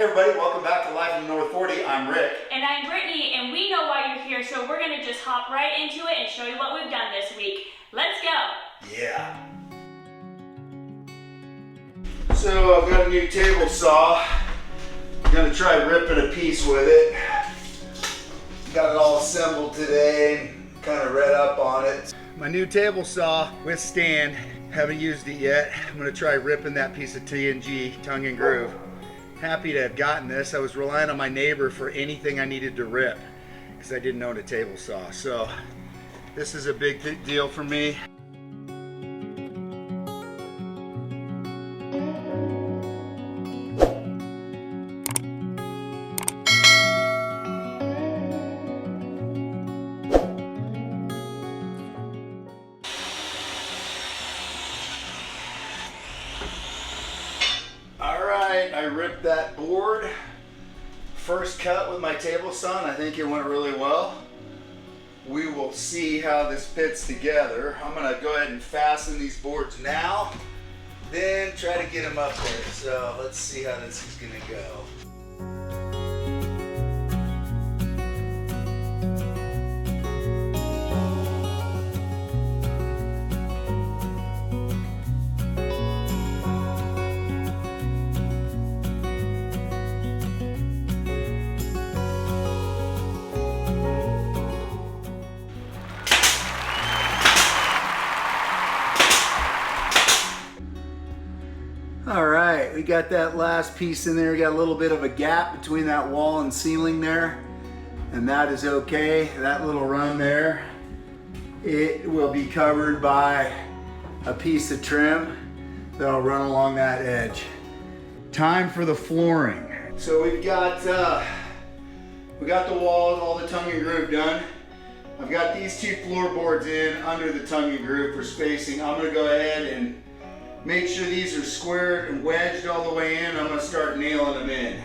Hey everybody, welcome back to Life in North 40. I'm Rick. And I'm Brittany, and we know why you're here, so we're going to just hop right into it and show you what we've done this week. Let's go! Yeah. So I've got a new table saw. I'm going to try ripping a piece with it. Got it all assembled today, kind of read up on it. My new table saw with stand, haven't used it yet. I'm going to try ripping that piece of TNG, tongue and groove. Happy to have gotten this. I was relying on my neighbor for anything I needed to rip because I didn't own a table saw. So this is a big deal for me. I ripped that board. First cut with my table saw, and I think it went really well. We will see how this fits together. I'm gonna go ahead and fasten these boards now, then try to get them up there. So let's see how this is gonna go. All right, we got that last piece in there. We got a little bit of a gap between that wall and ceiling there, and that is okay. That little run there, it will be covered by a piece of trim that'll run along that edge. Time for the flooring. So we got the walls, all the tongue and groove done. I've got these two floorboards in under the tongue and groove for spacing. I'm gonna go ahead and make sure these are squared and wedged all the way in. I'm going to start nailing them in.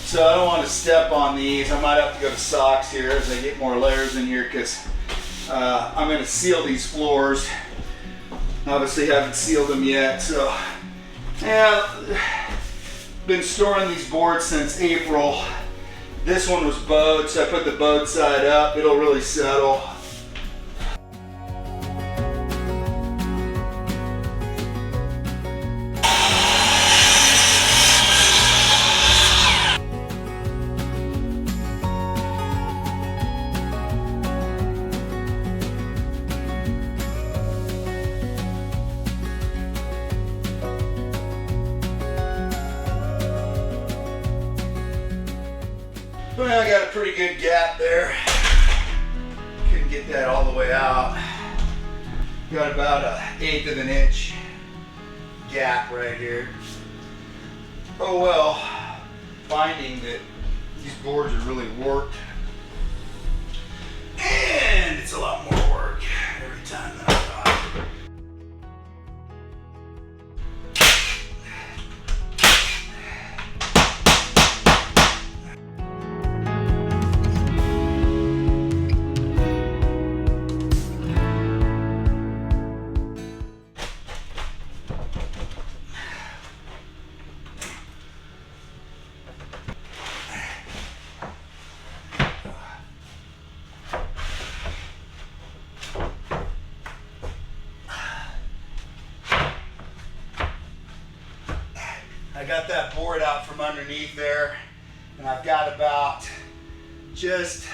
So I don't want to step on these. I might have to go to socks here as I get more layers in here because I'm going to seal these floors. Obviously haven't sealed them yet. So yeah, been storing these boards since April. This one was bowed, so I put the bowed side up. It'll really settle. Well, I got a pretty good gap there. Couldn't get that all the way out. Got about 1/8 of an inch gap right here. Oh well, finding that these boards are really warped. And it's a lot more work every time that I thought. I got that board out from underneath there, and I've got about just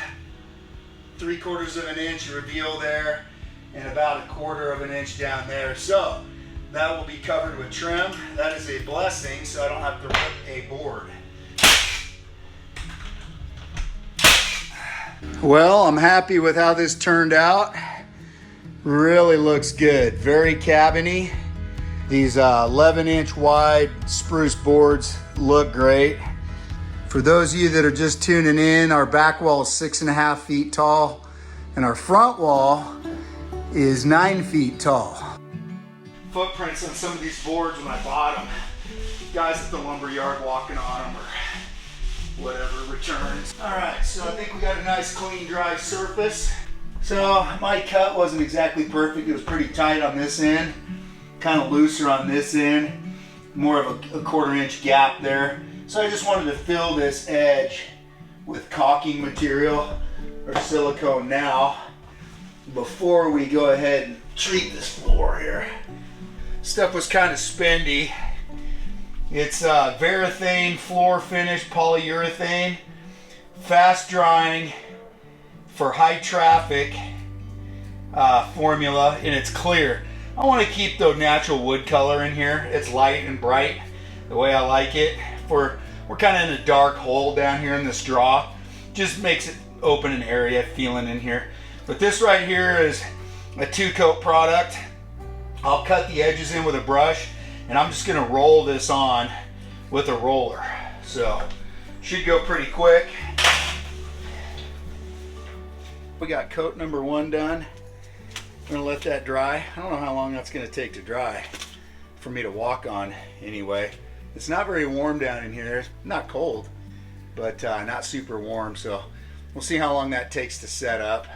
3/4 of an inch reveal there and about 1/4 of an inch down there. So that will be covered with trim. That is a blessing, so I don't have to rip a board. Well, I'm happy with how this turned out. Really looks good. Very cabiny. These 11-inch wide spruce boards look great. For those of you that are just tuning in, our back wall is 6.5 feet tall, and our front wall is 9 feet tall. Footprints on some of these boards when I bought them. Guys at the lumber yard walking on them or whatever returns. All right, so I think we got a nice clean dry surface. So my cut wasn't exactly perfect. It was pretty tight on this end, kind of looser on this end, more of a 1/4 inch gap there. So I just wanted to fill this edge with caulking material or silicone now before we go ahead and treat this floor here. Stuff was kind of spendy. It's Varathane floor finish polyurethane, fast drying for high traffic formula, and it's clear. I want to keep the natural wood color in here. It's light and bright the way I like it. We're kind of in a dark hole down here in this draw. Just makes it open an area feeling in here. But this right here is a 2-coat product. I'll cut the edges in with a brush, and I'm just going to roll this on with a roller. So should go pretty quick. We got coat number 1 done. I'm gonna let that dry. I don't know how long that's gonna take to dry for me to walk on anyway. It's not very warm down in here. It's not cold, but not super warm. So we'll see how long that takes to set up.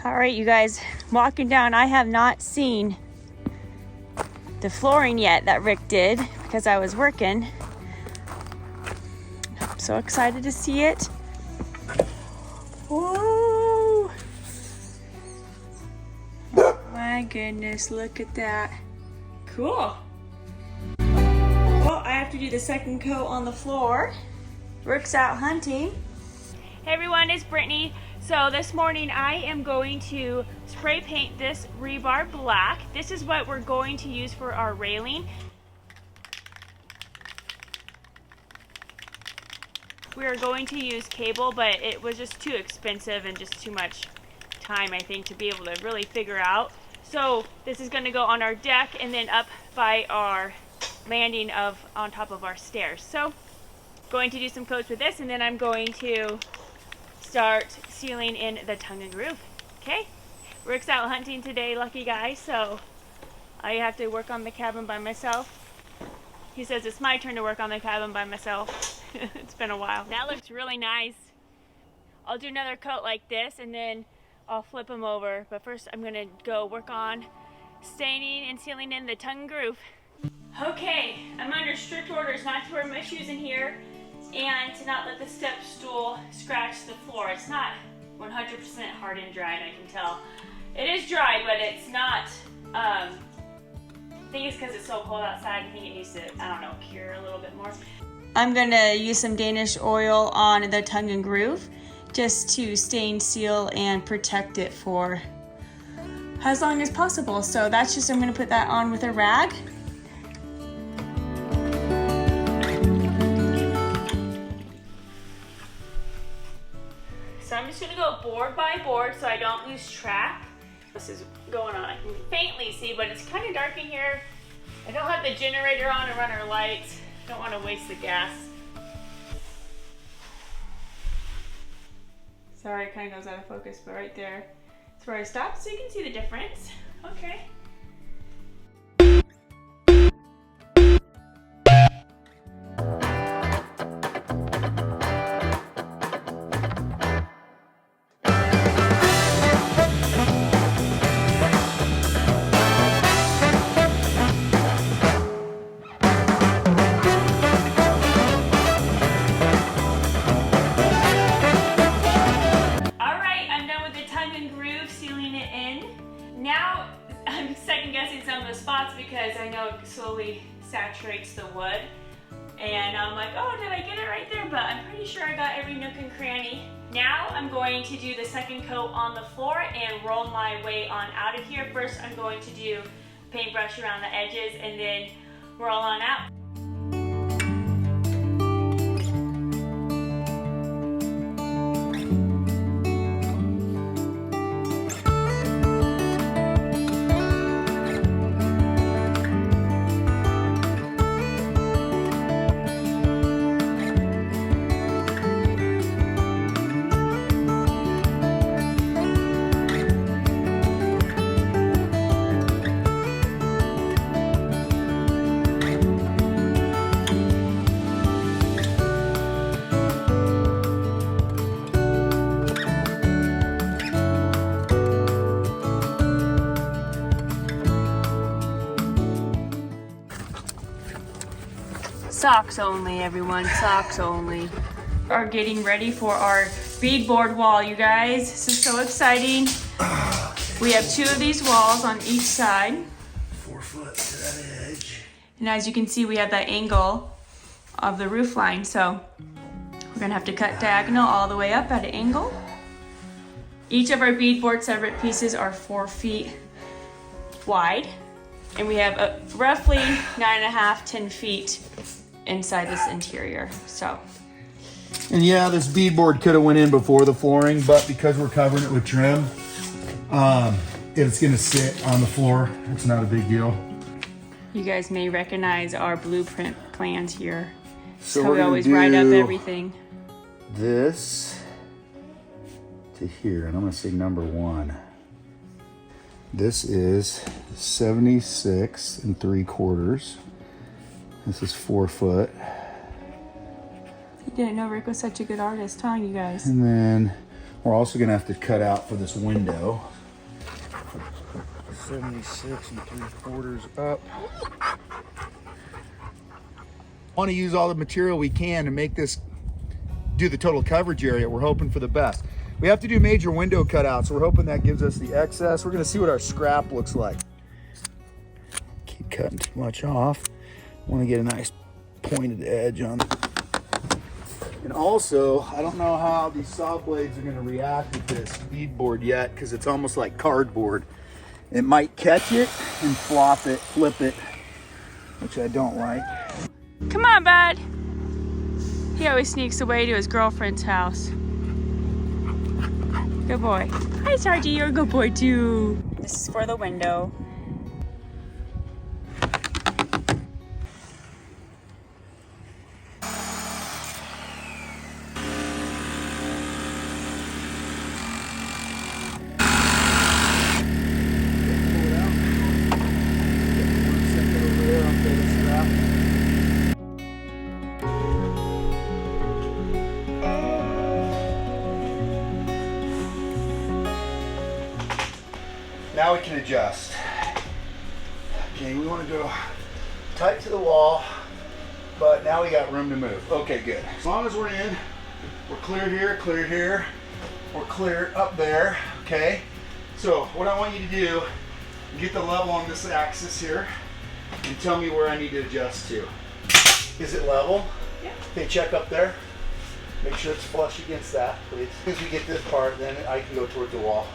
All right, you guys, walking down, I have not seen the flooring yet that Rick did because I was working. I'm so excited to see it. Whoa! My goodness, look at that. Cool. Well, I have to do the second coat on the floor. Rick's out hunting. Hey everyone, it's Brittany. So this morning I am going to spray paint this rebar black. This is what we're going to use for our railing. We are going to use cable, but it was just too expensive and just too much time, I think, to be able to really figure out. So this is going to go on our deck and then up by our landing on top of our stairs. So going to do some coats with this, and then I'm going to start sealing in the tongue and groove. Okay, Rick's out hunting today, lucky guy, so I have to work on the cabin by myself. He says it's my turn to work on the cabin by myself. It's been a while. That looks really nice. I'll do another coat like this and then I'll flip them over, but first I'm gonna go work on staining and sealing in the tongue and groove. Okay, I'm under strict orders not to wear my shoes in here and to not let the step stool scratch the floor. It's not 100% hard and dried, I can tell. It is dried, but it's not, I think it's because it's so cold outside. I think it needs to, I don't know, cure a little bit more. I'm gonna use some Danish oil on the tongue and groove just to stain, seal, and protect it for as long as possible. So that's just, I'm gonna put that on with a rag. So I'm just gonna go board by board so I don't lose track. This is going on. I can faintly see, but it's kind of dark in here. I don't have the generator on to run our lights. Don't want to waste the gas. Sorry, it kind of goes out of focus, but right there, that's where I stopped, so you can see the difference. Okay. Now I'm And I'm like, oh, did I get it right there? But I'm pretty sure I got every nook and cranny. Now I'm going to do the second coat on the floor and roll my way on out of here. First, I'm going to do paintbrush around the edges and then roll on out. Socks only, everyone, socks only. Are getting ready for our beadboard wall, you guys. This is so exciting. We have 2 of these walls on each side. 4 foot to that edge. And as you can see, we have that angle of the roof line. So we're gonna have to cut diagonal all the way up at an angle. Each of our beadboard separate pieces are 4 feet wide. And we have roughly 9.5, 10 feet inside this interior, so. And yeah, this beadboard could have went in before the flooring, but because we're covering it with trim, it's gonna sit on the floor. It's not a big deal. You guys may recognize our blueprint plans here. So how we always write up everything. This to here, and I'm gonna say number 1. This is 76 3/4. This is 4 foot. You didn't know Rick was such a good artist, huh, you guys? And then we're also gonna have to cut out for this window. 76 3/4 up. Want to use all the material we can to make this do the total coverage area. We're hoping for the best. We have to do major window cutouts, so we're hoping that gives us the excess. We're gonna see what our scrap looks like. Keep cutting too much off. Want to get a nice pointed edge on it. And also, I don't know how these saw blades are going to react with this beadboard yet, because it's almost like cardboard. It might catch it and flip it, which I don't like. Come on, bud. He always sneaks away to his girlfriend's house. Good boy. Hi, Sargy, you're a good boy too. This is for the window. Now we can adjust. Okay, we want to go tight to the wall, but now we got room to move. Okay, good. As long as we're in, we're clear here, we're clear up there, okay? So what I want you to do, get the level on this axis here and tell me where I need to adjust to. Is it level? Yeah. Okay, check up there. Make sure it's flush against that, please. As soon as we get this part, then I can go toward the wall.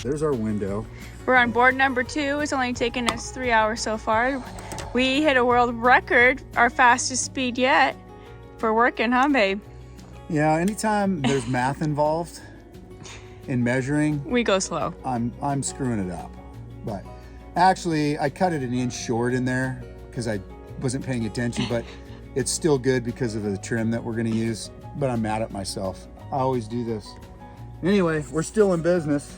There's our window. We're on board number 2. It's only taken us 3 hours so far. We hit a world record, our fastest speed yet for working, huh, babe? Yeah, anytime there's math involved in measuring, we go slow. I'm screwing it up. But actually, I cut it an inch short in there because I wasn't paying attention, but it's still good because of the trim that we're gonna use. But I'm mad at myself. I always do this. Anyway, we're still in business.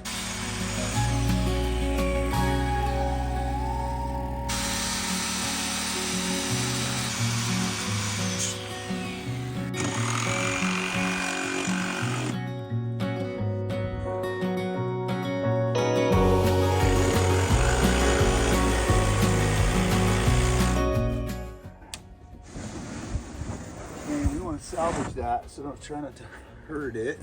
Salvage that, so don't try not to hurt it.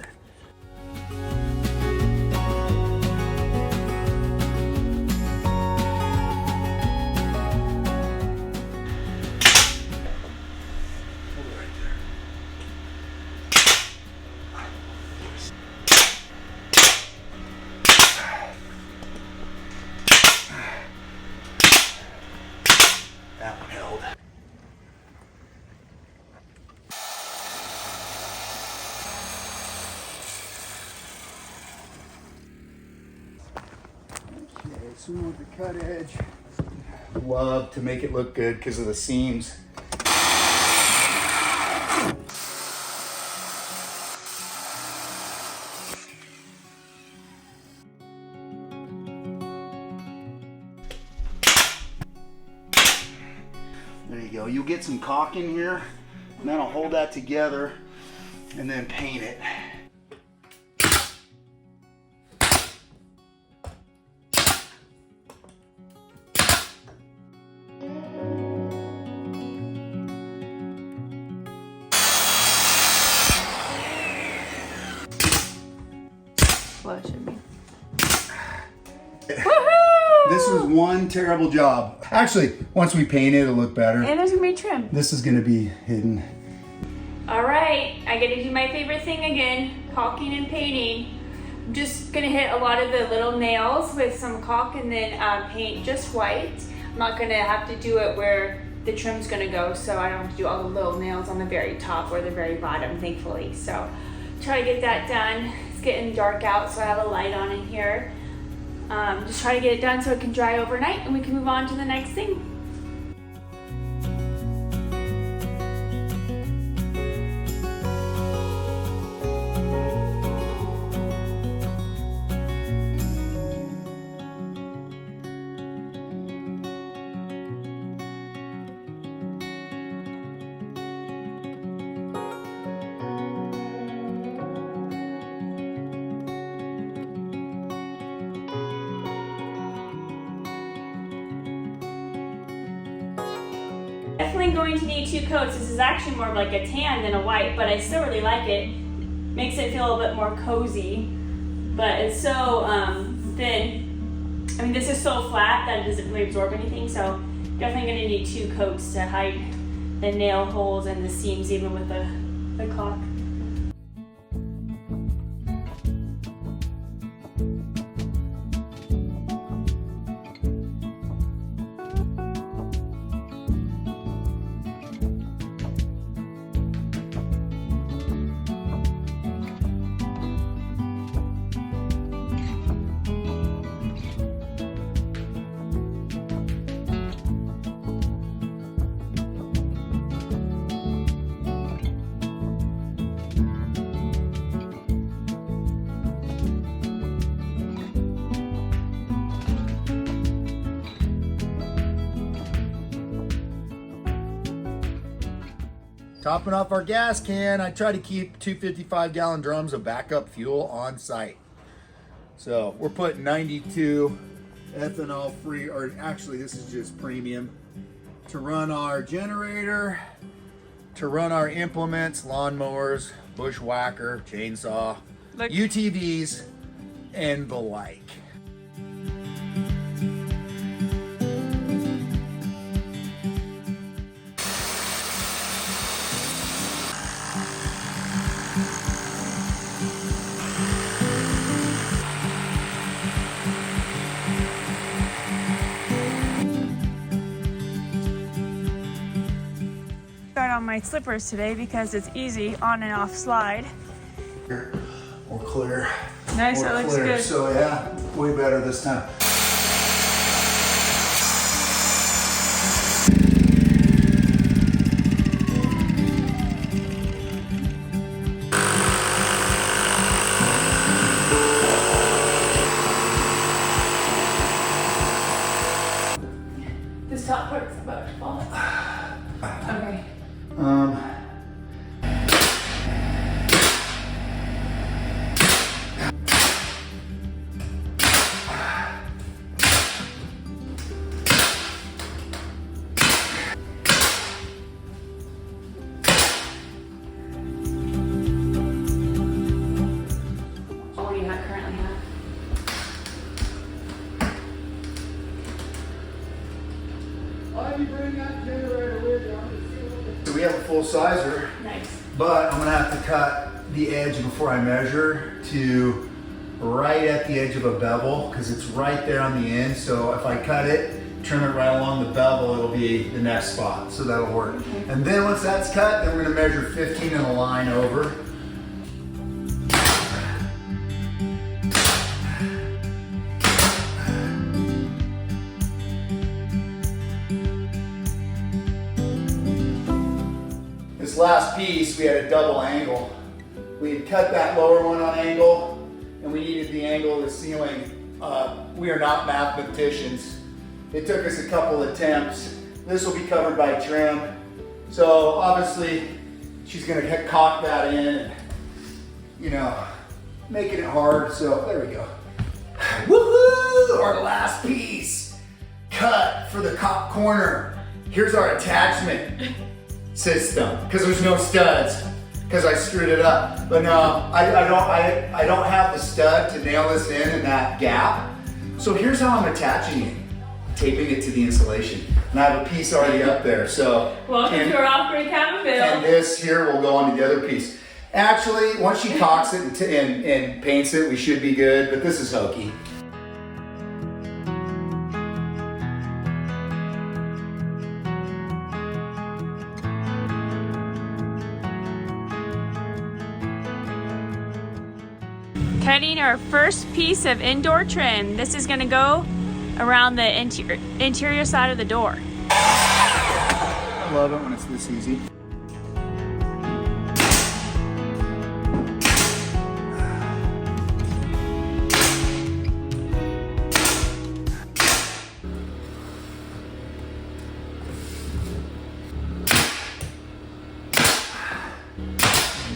That one held. Okay, so we want the cut edge. Love to make it look good because of the seams. There you go. You'll get some caulk in here, and then I'll hold that together and then paint it. Well, it should be. This was one terrible job. Actually, once we paint it, it'll look better. And there's gonna be trim. This is gonna be hidden. All right, I get to do my favorite thing again, caulking and painting. I'm just gonna hit a lot of the little nails with some caulk and then paint just white. I'm not gonna have to do it where the trim's gonna go, so I don't have to do all the little nails on the very top or the very bottom, thankfully. So try to get that done. It's getting dark out, so I have a light on in here. Just try to get it done so it can dry overnight and we can move on to the next thing. Definitely going to need 2 coats. This is actually more of like a tan than a white, but I still really like it. Makes it feel a little bit more cozy, but it's so thin. I mean, this is so flat that it doesn't really absorb anything, so definitely gonna need 2 coats to hide the nail holes and the seams even with the caulk. Topping off our gas can, I try to keep 255-gallon drums of backup fuel on site. So we're putting 92 ethanol free, or actually this is just premium, to run our generator, to run our implements, lawnmowers, bushwhacker, chainsaw, UTVs, and the like. Got on my slippers today because it's easy on and off slide. More clear. Nice, that looks good. So yeah, way better this time. This top part's about to fall. Okay. What do you currently have? So we have a full sizer. Nice. But I'm gonna have to cut the edge before I measure to right at the edge of a bevel because it's right there on the end. So if I cut it trim it right along the bevel, it'll be the next spot, so that'll work. And then once that's cut, then we're gonna measure 15 in a line over. This last piece, we had a double angle. We had cut that lower one on angle, and we needed the angle of the ceiling. We are not mathematicians. It took us a couple attempts. This will be covered by trim. So obviously, she's gonna caulk that in, and, you know, making it hard, so there we go. Woohoo! Our last piece, cut for the top corner. Here's our attachment system, because there's no studs, because I screwed it up. But no, I don't have the stud to nail this in that gap. So here's how I'm attaching it, taping it to the insulation. And I have a piece already up there, so. Welcome to our off-grid cabin build. And this here will go on the other piece. Actually, once she caulks it and paints it, we should be good, but this is hokey. Cutting our first piece of indoor trim. This is gonna go around the interior side of the door. I love it when it's this easy.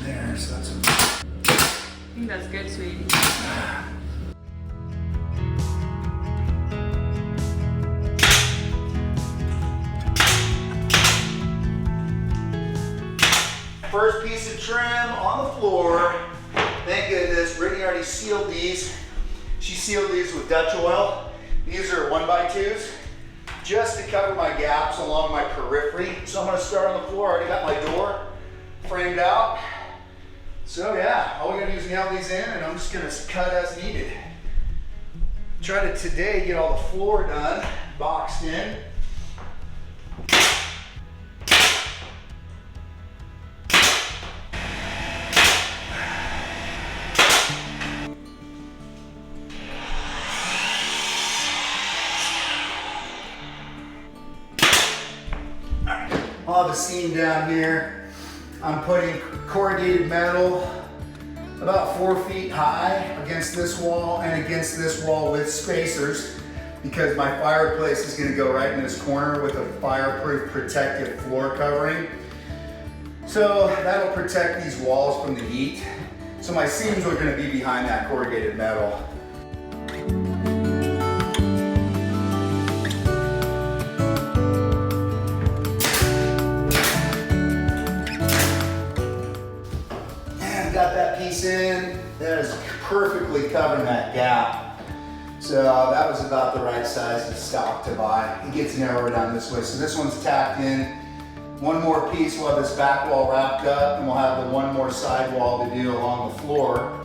There, so that's I think that's good, sweetie. first piece of trim on the floor. Thank goodness, Brittany already sealed these. She sealed these with Dutch oil. These are 1x2s, just to cover my gaps along my periphery. So I'm gonna start on the floor. I already got my door framed out. So yeah, all we gotta do is nail these in, and I'm just gonna cut as needed. Try to today get all the floor done, boxed in. I'll have a seam down here. I'm putting corrugated metal about 4 feet high against this wall and against this wall with spacers, because my fireplace is going to go right in this corner with a fireproof protective floor covering. So that'll protect these walls from the heat. So my seams are going to be behind that corrugated metal. Got that piece in. That is perfectly covering that gap. So that was about the right size of stock to buy. It gets narrower down this way. So this one's tacked in. One more piece, we'll have this back wall wrapped up, and we'll have the one more side wall to do along the floor.